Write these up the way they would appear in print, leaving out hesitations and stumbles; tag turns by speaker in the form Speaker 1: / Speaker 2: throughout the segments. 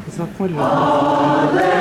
Speaker 1: Esa fue la...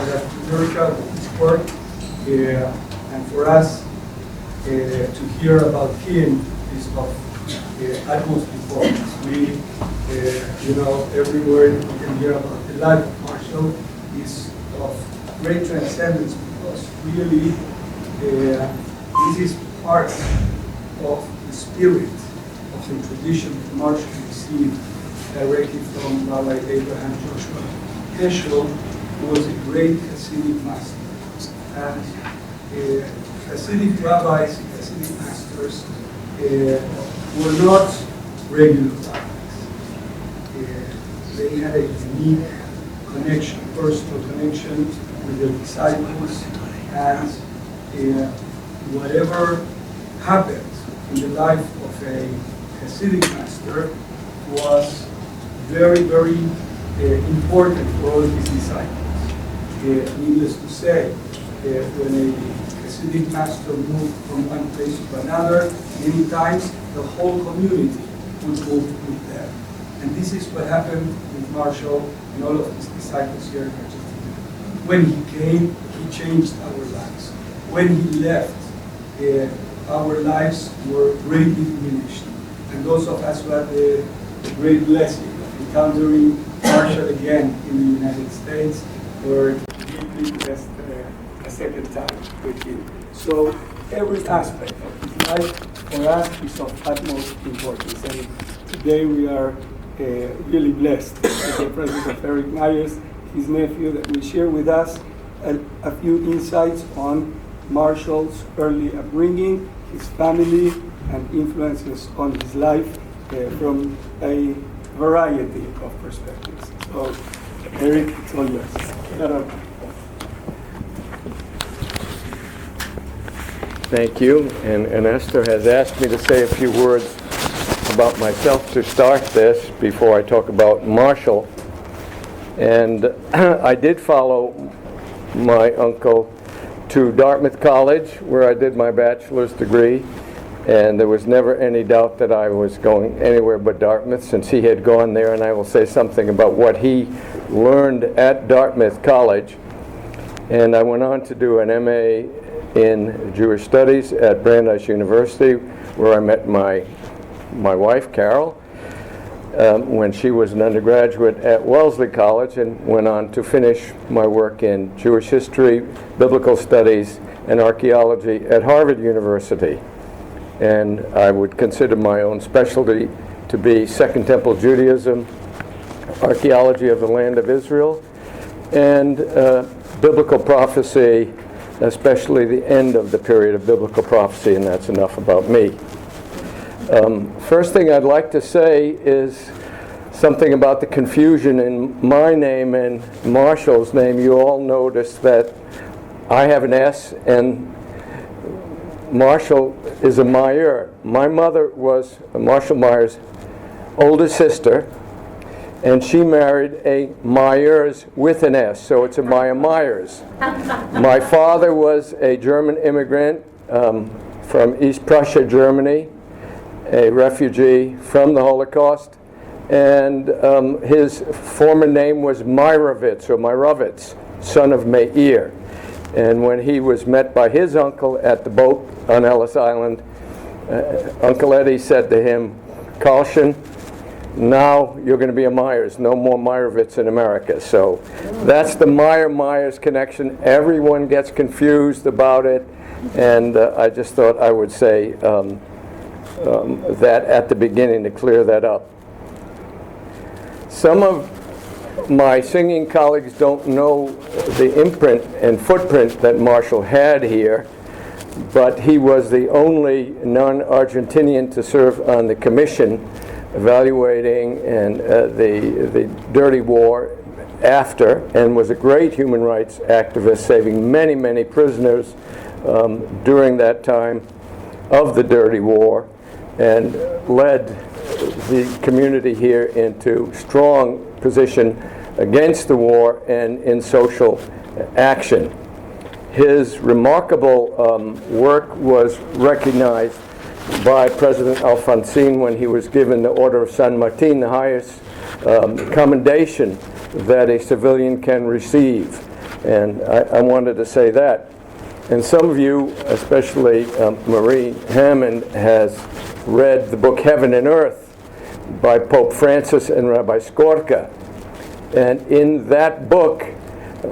Speaker 1: Latin America with his work, and for us to hear about him is of utmost importance. We, everywhere we can hear about the life of Marshall is of great transcendence because really this is part of the spirit of the tradition that Marshall received directly from Rabbi Abraham Joshua Heschel, who was a great Hasidic master. And Hasidic rabbis, Hasidic masters were not regular rabbis. They had a unique connection, personal connection with their disciples, and whatever happened in the life of a Hasidic master was very, very important for all his disciples. Needless to say, when a Hasidic master moved from one place to another, many times the whole community would move with them. And this is what happened with Marshall and all of his disciples here in Argentina. When he came, he changed our lives. When he left, our lives were greatly diminished. And those of us who had the great blessing of encountering Marshall again in the United States were deeply blessed a second time with him. So every aspect of his life for us is of utmost importance. And today we are really blessed with the presence of Eric Myers, his nephew, that will share with us a few insights on Marshall's early upbringing, his family, and influences on his life from a variety of perspectives. So, Eric, it's all yours.
Speaker 2: Thank you. And Esther has asked me to say a few words about myself to start this before I talk about Marshall. And I did follow my uncle to Dartmouth College, where I did my bachelor's degree, and there was never any doubt that I was going anywhere but Dartmouth since he had gone there, and I will say something about what he learned at Dartmouth College. And I went on to do an MA in Jewish Studies at Brandeis University, where I met my wife, Carol, when she was an undergraduate at Wellesley College, and went on to finish my work in Jewish history, biblical studies, and archaeology at Harvard University. And I would consider my own specialty to be Second Temple Judaism, archaeology of the land of Israel, and biblical prophecy, especially the end of the period of biblical prophecy, and that's enough about me. First thing I'd like to say is something about the confusion in my name and Marshall's name. You all notice that I have an S and Marshall is a Meyer. My mother was Marshall Meyer's oldest sister, and she married a Myers with an S, so it's a Meyer Myers. My father was a German immigrant from East Prussia, Germany, a refugee from the Holocaust, and his former name was Meyrovitz, or Meyrovitz, son of Meyer. And when he was met by his uncle at the boat on Ellis Island, Uncle Eddie said to him, "Caution, now you're going to be a Myers, no more Meyrovitz in America." So that's the Meyer-Myers connection. Everyone gets confused about it, and I just thought I would say that at the beginning to clear that up. Some of my singing colleagues don't know the imprint and footprint that Marshall had here, but he was the only non-Argentinian to serve on the commission evaluating and the dirty war after, and was a great human rights activist, saving many, many prisoners during that time of the dirty war, and led the community here into strong position against the war and in social action. His remarkable work was recognized by President Alfonsín when he was given the Order of San Martin, the highest commendation that a civilian can receive. And I wanted to say that. And some of you, especially Marie Hammond, has read the book Heaven and Earth by Pope Francis and Rabbi Skorka. And in that book,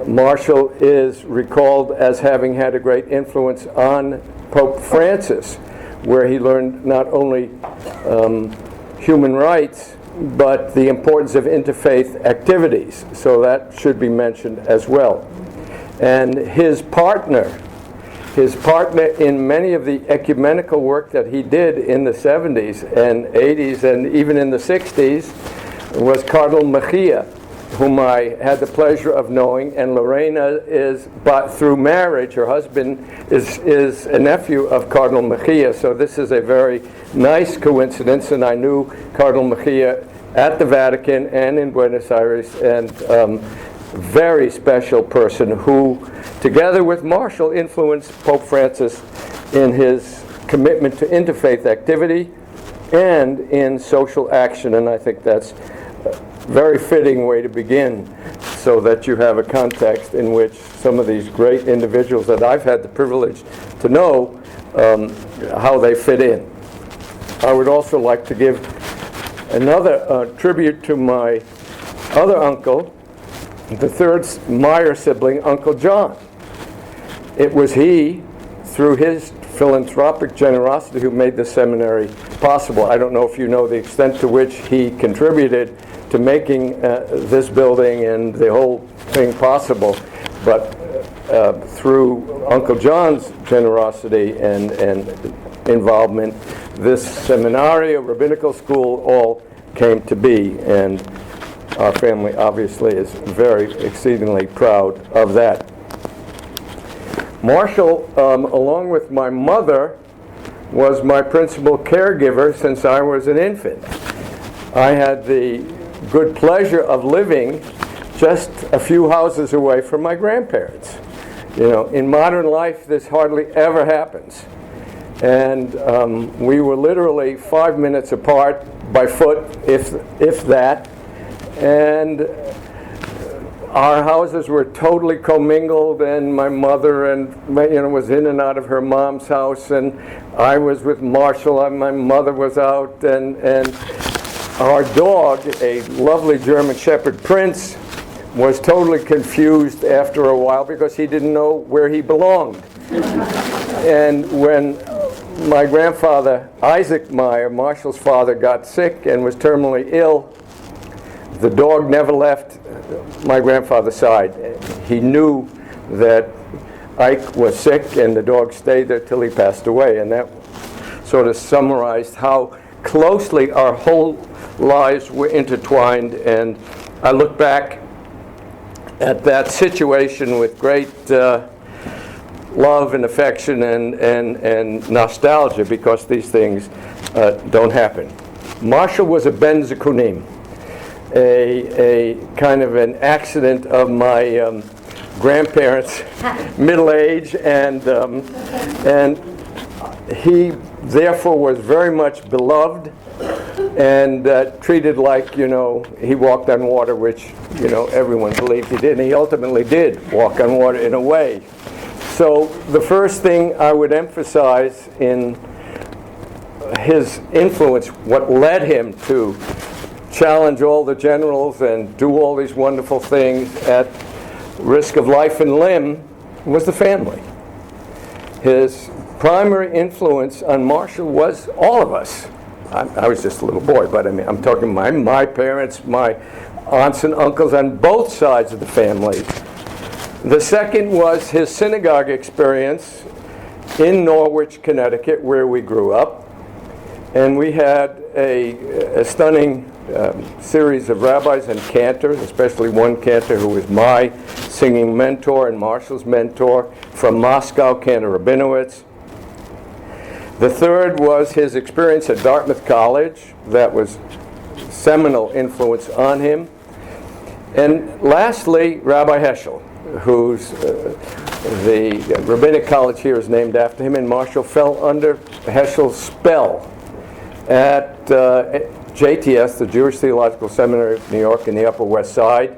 Speaker 2: Marshall is recalled as having had a great influence on Pope Francis, where he learned not only human rights, but the importance of interfaith activities. So that should be mentioned as well. And his partner in many of the ecumenical work that he did in the 70s and 80s and even in the 60s was Cardinal Mejia, whom I had the pleasure of knowing, and Lorena is, but through marriage, her husband is a nephew of Cardinal Mejia, so this is a very nice coincidence, and I knew Cardinal Mejia at the Vatican and in Buenos Aires, and very special person who, together with Marshall, influenced Pope Francis in his commitment to interfaith activity and in social action, and I think that's a very fitting way to begin, so that you have a context in which some of these great individuals that I've had the privilege to know, how they fit in. I would also like to give another tribute to my other uncle, the third Meyer sibling, Uncle John. It was he, through his philanthropic generosity, who made the seminary possible. I don't know if you know the extent to which he contributed to making this building and the whole thing possible, but through Uncle John's generosity and involvement, this Seminario, Rabinico school, all came to be, and our family obviously is very exceedingly proud of that. Marshall, along with my mother, was my principal caregiver since I was an infant. I had the good pleasure of living just a few houses away from my grandparents. You know, in modern life, this hardly ever happens. And we were literally 5 minutes apart by foot, if that. And our houses were totally commingled, and my mother was in and out of her mom's house, and I was with Marshall, and my mother was out, and our dog, a lovely German Shepherd Prince, was totally confused after a while because he didn't know where he belonged. And when my grandfather, Isaac Meyer, Marshall's father, got sick and was terminally ill, the dog never left my grandfather's side. He knew that Ike was sick, and the dog stayed there till he passed away. And that sort of summarized how closely our whole lives were intertwined. And I look back at that situation with great love and affection and nostalgia, because these things don't happen. Marshall was a ben zikunim, a kind of an accident of my grandparents' middle age, and he therefore was very much beloved and treated like, he walked on water, which, everyone believed he did, and he ultimately did walk on water in a way. So the first thing I would emphasize in his influence, what led him to challenge all the generals and do all these wonderful things at risk of life and limb, was the family. His primary influence on Marshall was all of us. I was just a little boy, but I'm talking my parents, my aunts and uncles on both sides of the family. The second was his synagogue experience in Norwich, Connecticut, where we grew up. And we had a stunning series of rabbis and cantors, especially one cantor who was my singing mentor and Marshall's mentor from Moscow, Cantor Rabinowitz. The third was his experience at Dartmouth College. That was seminal influence on him. And lastly, Rabbi Heschel, who's the Rabbinic College here is named after him, and Marshall fell under Heschel's spell at JTS, the Jewish Theological Seminary of New York in the Upper West Side.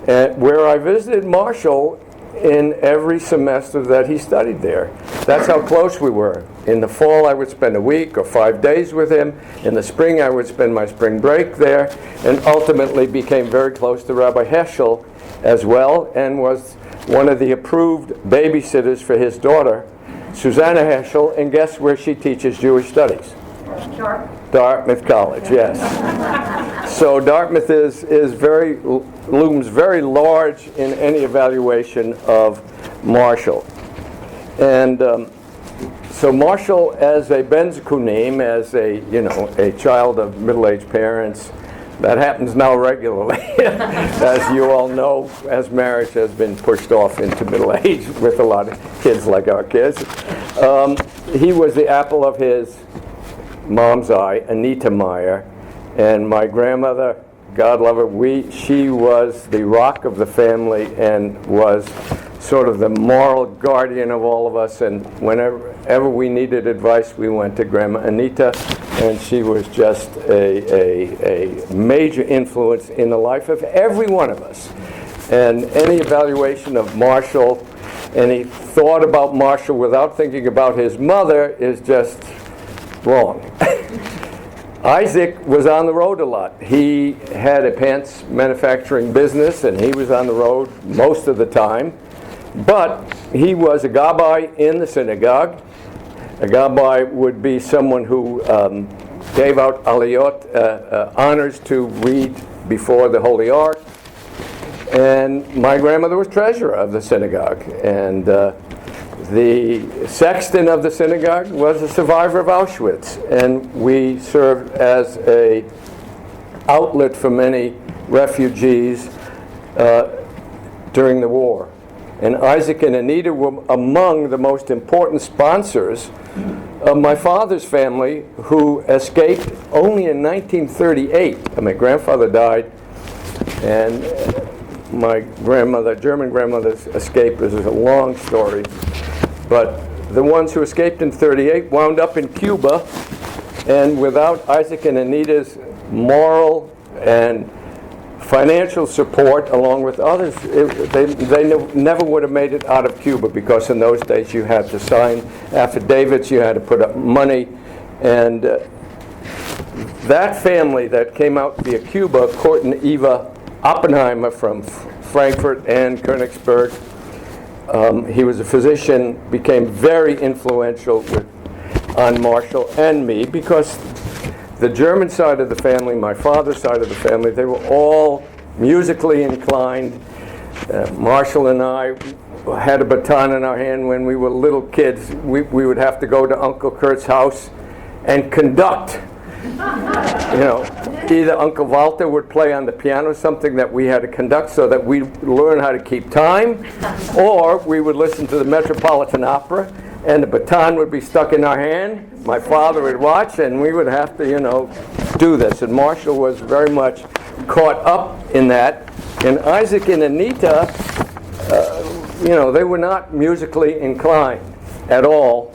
Speaker 2: where I visited Marshall in every semester that he studied there. That's how close we were. In the fall, I would spend a week or 5 days with him. In the spring, I would spend my spring break there, and ultimately became very close to Rabbi Heschel as well, and was one of the approved babysitters for his daughter, Susanna Heschel, and guess where she teaches Jewish studies? Dartmouth College, yes. So Dartmouth looms very large in any evaluation of Marshall. And so Marshall, as a Ben Zekunim, as a child of middle-aged parents, that happens now regularly, as you all know, as marriage has been pushed off into middle age with a lot of kids like our kids. He was the apple of his mom's eye, Anita Meyer, and my grandmother, God love her, she was the rock of the family and was sort of the moral guardian of all of us, and whenever we needed advice, we went to Grandma Anita, and she was just a major influence in the life of every one of us. And any evaluation of Marshall, any thought about Marshall without thinking about his mother is just wrong. Isaac was on the road a lot. He had a pants manufacturing business, and he was on the road most of the time. But he was a gabbai in the synagogue. A gabbai would be someone who gave out aliyot, honors to read before the Holy Ark. And my grandmother was treasurer of the synagogue. And the sexton of the synagogue was a survivor of Auschwitz. And we served as an outlet for many refugees during the war. And Isaac and Anita were among the most important sponsors of my father's family, who escaped only in 1938. And my grandfather died, and my grandmother, German grandmother's escape is a long story. But the ones who escaped in 38 wound up in Cuba, and without Isaac and Anita's moral and financial support, along with others, they never would have made it out of Cuba, because in those days you had to sign affidavits, you had to put up money, and that family that came out via Cuba, Kurt and Eva Oppenheimer from Frankfurt and Königsberg, he was a physician, became very influential on Marshall and me, because the German side of the family, my father's side of the family, they were all musically inclined. Marshall and I had a baton in our hand when we were little kids. We would have to go to Uncle Kurt's house and conduct. Either Uncle Walter would play on the piano, something that we had to conduct so that we learn how to keep time, or we would listen to the Metropolitan Opera, and the baton would be stuck in our hand. My father would watch, and we would have to, do this. And Marshall was very much caught up in that. And Isaac and Anita, they were not musically inclined at all,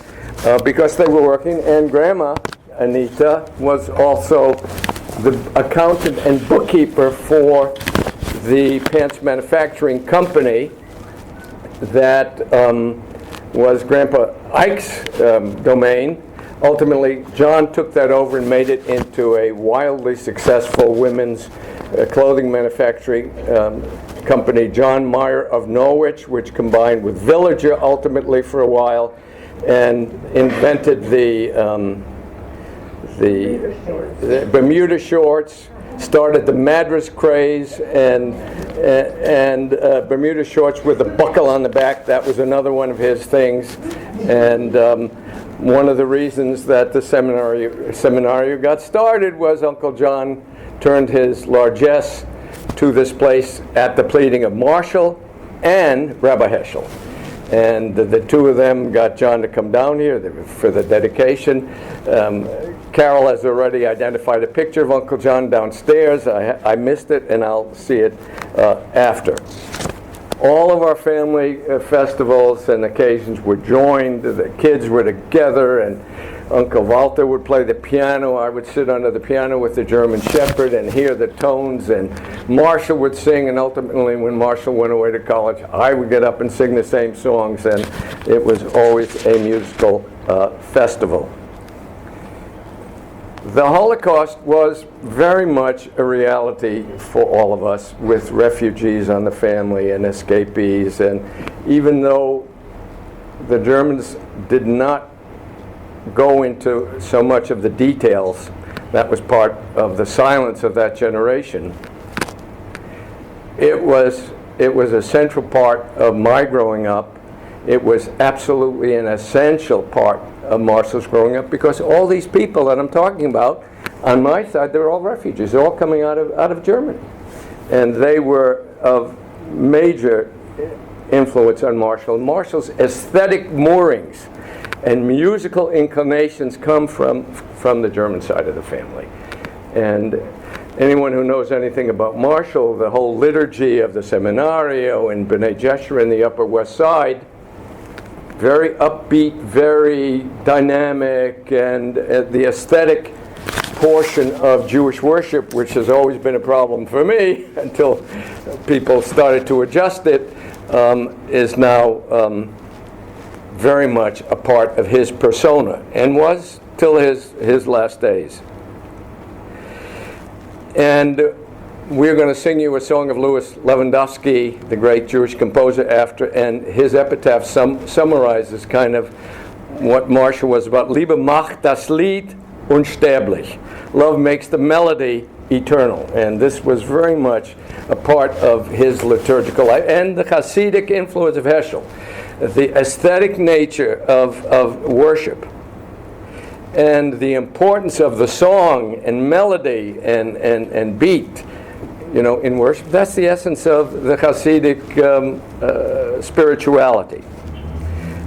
Speaker 2: because they were working. And Grandma Anita was also the accountant and bookkeeper for the pants manufacturing company that was Grandpa Ike's domain. Ultimately, John took that over and made it into a wildly successful women's clothing manufacturing company, John Meyer of Norwich, which combined with Villager ultimately for a while, and invented the Bermuda shorts, started the Madras craze, and Bermuda shorts with a buckle on the back. That was another one of his things. And one of the reasons that the Seminario got started was Uncle John turned his largesse to this place at the pleading of Marshall and Rabbi Heschel. And the two of them got John to come down here for the dedication. Carol has already identified a picture of Uncle John downstairs. I missed it, and I'll see it after. All of our family festivals and occasions were joined. The kids were together, and Uncle Walter would play the piano. I would sit under the piano with the German Shepherd and hear the tones, and Marshall would sing, and ultimately when Marshall went away to college, I would get up and sing the same songs, and it was always a musical festival. The Holocaust was very much a reality for all of us, with refugees on the family and escapees, and even though the Germans did not go into so much of the details, that was part of the silence of that generation, it was a central part of my growing up. It was absolutely an essential part of Marshall's growing up, because all these people that I'm talking about on my side, they're all refugees. They're all coming out of Germany. And they were of major influence on Marshall. Marshall's aesthetic moorings and musical inclinations come from the German side of the family. And anyone who knows anything about Marshall, the whole liturgy of the Seminario and B'nai Jeshurun in the Upper West Side, very upbeat, very dynamic, and the aesthetic portion of Jewish worship, which has always been a problem for me until people started to adjust it, is now very much a part of his persona, and was till his last days. And we're going to sing you a song of Louis Lewandowski, the great Jewish composer, after, and his epitaph summarizes kind of what Marshall was about. Liebe macht das Lied unsterblich. Love makes the melody eternal. And this was very much a part of his liturgical life, and the Hasidic influence of Heschel, the aesthetic nature of worship, and the importance of the song and melody and beat, in worship. That's the essence of the Hasidic spirituality.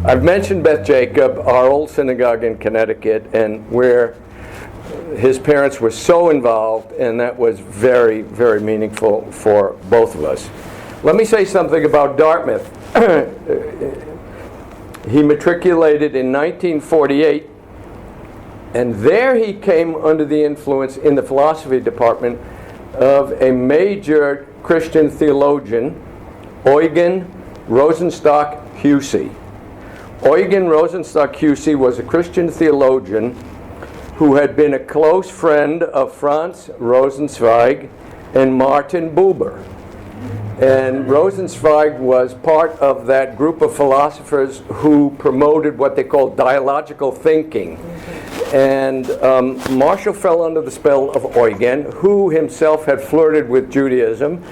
Speaker 2: I've mentioned Beth Jacob, our old synagogue in Connecticut, and where his parents were so involved, and that was very, very meaningful for both of us. Let me say something about Dartmouth. He matriculated in 1948, and there he came under the influence in the philosophy department of a major Christian theologian, Eugen Rosenstock Hussey. Eugen Rosenstock Hussey was a Christian theologian who had been a close friend of Franz Rosenzweig and Martin Buber. And Rosenzweig was part of that group of philosophers who promoted what they called dialogical thinking. And Marshall fell under the spell of Eugen, who himself had flirted with Judaism.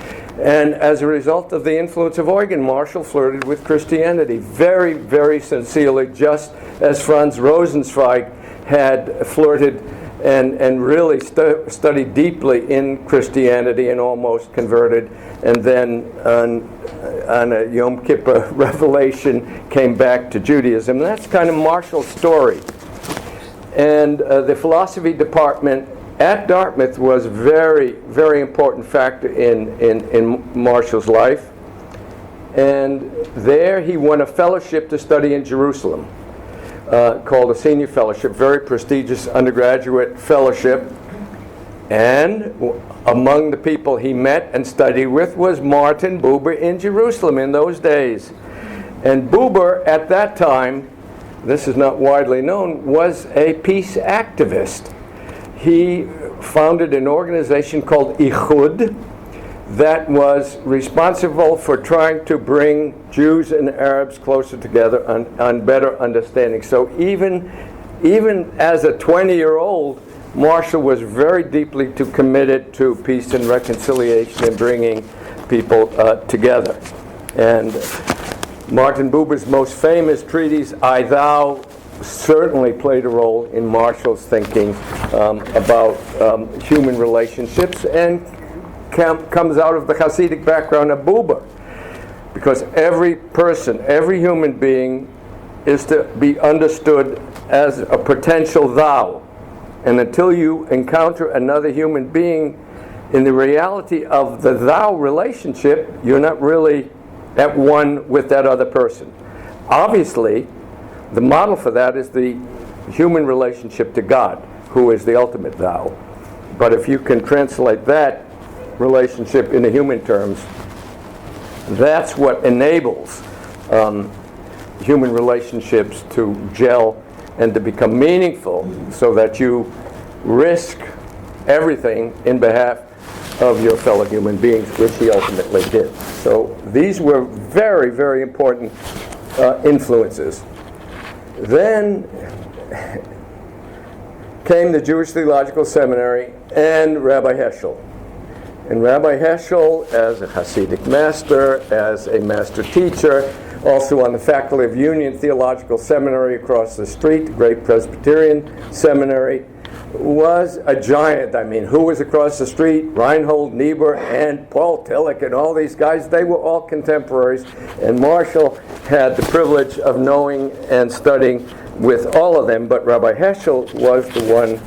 Speaker 2: And as a result of the influence of Eugen, Marshall flirted with Christianity very, very sincerely, just as Franz Rosenzweig had flirted and really studied deeply in Christianity and almost converted, and then on a Yom Kippur revelation came back to Judaism. And that's kind of Marshall's story. And the philosophy department at Dartmouth was a very, very important factor in Marshall's life. And there he won a fellowship to study in Jerusalem, called a senior fellowship, very prestigious undergraduate fellowship. And among the people he met and studied with was Martin Buber in Jerusalem in those days. And Buber at that time, this is not widely known, was a peace activist. He founded an organization called Ichud that was responsible for trying to bring Jews and Arabs closer together on better understanding. So even as a 20-year-old, Marshall was very deeply committed to peace and reconciliation and bringing people together. And Martin Buber's most famous treatise, I Thou, certainly played a role in Marshall's thinking about human relationships, and comes out of the Hasidic background of Buber. Because every person, every human being is to be understood as a potential thou. And until you encounter another human being in the reality of the thou relationship, you're not really at one with that other person. Obviously, the model for that is the human relationship to God, who is the ultimate thou. But if you can translate that relationship into human terms, that's what enables human relationships to gel and to become meaningful, so that you risk everything in behalf of your fellow human beings, which he ultimately did. So these were very, very important influences. Then came the Jewish Theological Seminary and Rabbi Heschel. And Rabbi Heschel, as a Hasidic master, as a master teacher, also on the faculty of Union Theological Seminary across the street, the great Presbyterian seminary, was a giant. I mean, who was across the street? Reinhold Niebuhr and Paul Tillich and all these guys. They were all contemporaries. And Marshall had the privilege of knowing and studying with all of them. But Rabbi Heschel was the one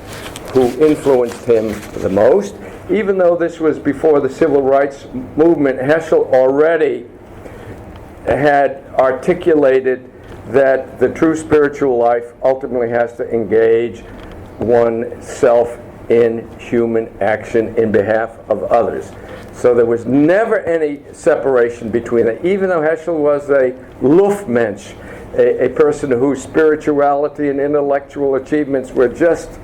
Speaker 2: who influenced him the most. Even though this was before the civil rights movement, Heschel already had articulated that the true spiritual life ultimately has to engage oneself in human action in behalf of others. So there was never any separation between them. Even though Heschel was a Luftmensch, a person whose spirituality and intellectual achievements were just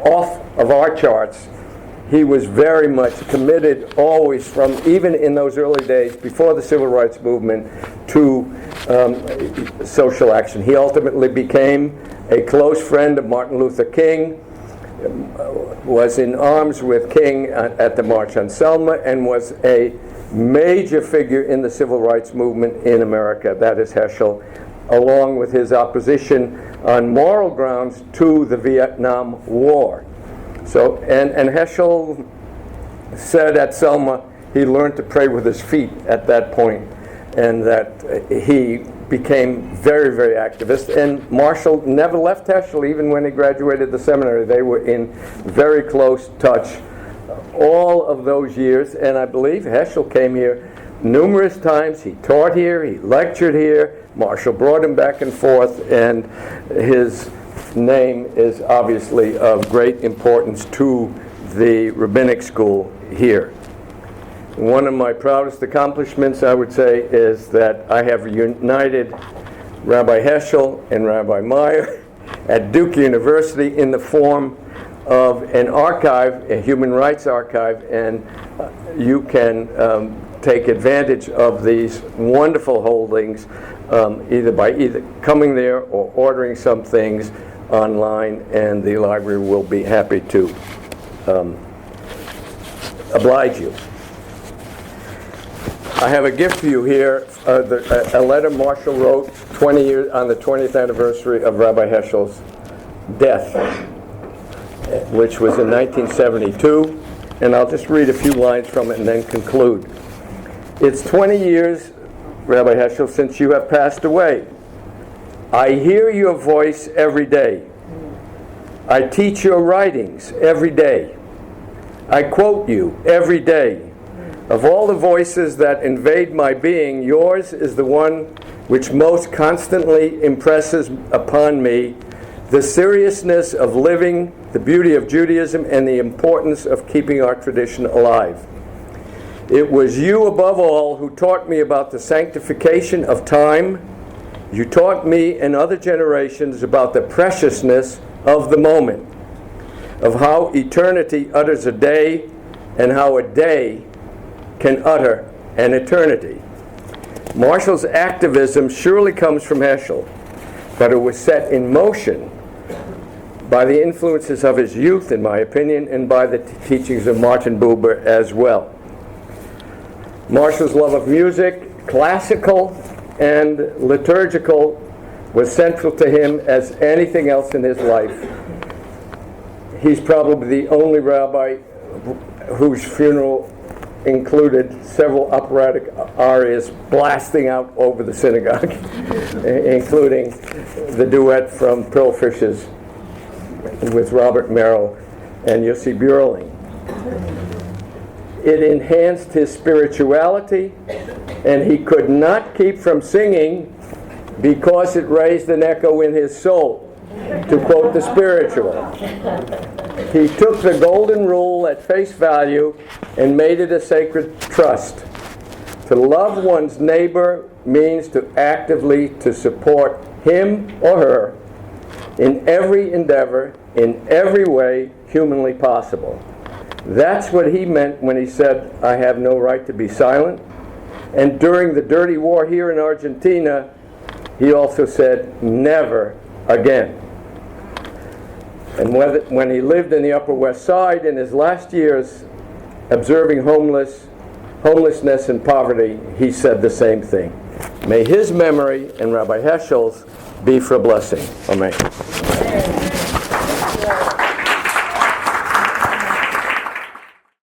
Speaker 2: off of our charts, he was very much committed always, from even in those early days before the civil rights movement, to social action. He ultimately became a close friend of Martin Luther King, was in arms with King at the March on Selma, and was a major figure in the civil rights movement in America. That is Heschel, along with his opposition on moral grounds to the Vietnam War. So, and Heschel said at Selma he learned to pray with his feet at that point, and that he became very, very activist. And Marshall never left Heschel, even when he graduated the seminary. They were in very close touch all of those years, and I believe Heschel came here numerous times. He taught here, he lectured here. Marshall brought him back and forth, and his name is obviously of great importance to the rabbinic school here. One of my proudest accomplishments, I would say, is that I have united Rabbi Heschel and Rabbi Meyer at Duke University in the form of an archive, a human rights archive, and you can take advantage of these wonderful holdings either by coming there or ordering some things online, and the library will be happy to oblige you. I have a gift for you here, a letter Marshall wrote 20 years on the 20th anniversary of Rabbi Heschel's death, which was in 1972, and I'll just read a few lines from it and then conclude. It's 20 years, Rabbi Heschel, since you have passed away. I hear your voice every day. I teach your writings every day. I quote you every day. Of all the voices that invade my being, yours is the one which most constantly impresses upon me the seriousness of living, the beauty of Judaism, and the importance of keeping our tradition alive. It was you above all who taught me about the sanctification of time. You taught me and other generations about the preciousness of the moment, of how eternity utters a day, and how a day can utter an eternity. Marshall's activism surely comes from Heschel, but it was set in motion by the influences of his youth, in my opinion, and by the teachings of Martin Buber as well. Marshall's love of music, classical and liturgical, was central to him as anything else in his life. He's probably the only rabbi whose funeral included several operatic arias blasting out over the synagogue, including the duet from Pearl Fishes with Robert Merrill and Yossi Bjorling. It enhanced his spirituality, and he could not keep from singing because it raised an echo in his soul. to quote the spiritual. He took the golden rule at face value and made it a sacred trust. To love one's neighbor means to actively to support him or her in every endeavor, in every way humanly possible. That's what he meant when he said, I have no right to be silent. And during the dirty war here in Argentina, he also said, never again. And when he lived in the Upper West Side in his last years observing homelessness and poverty, he said the same thing. May his memory and Rabbi Heschel's be for a blessing. Amen.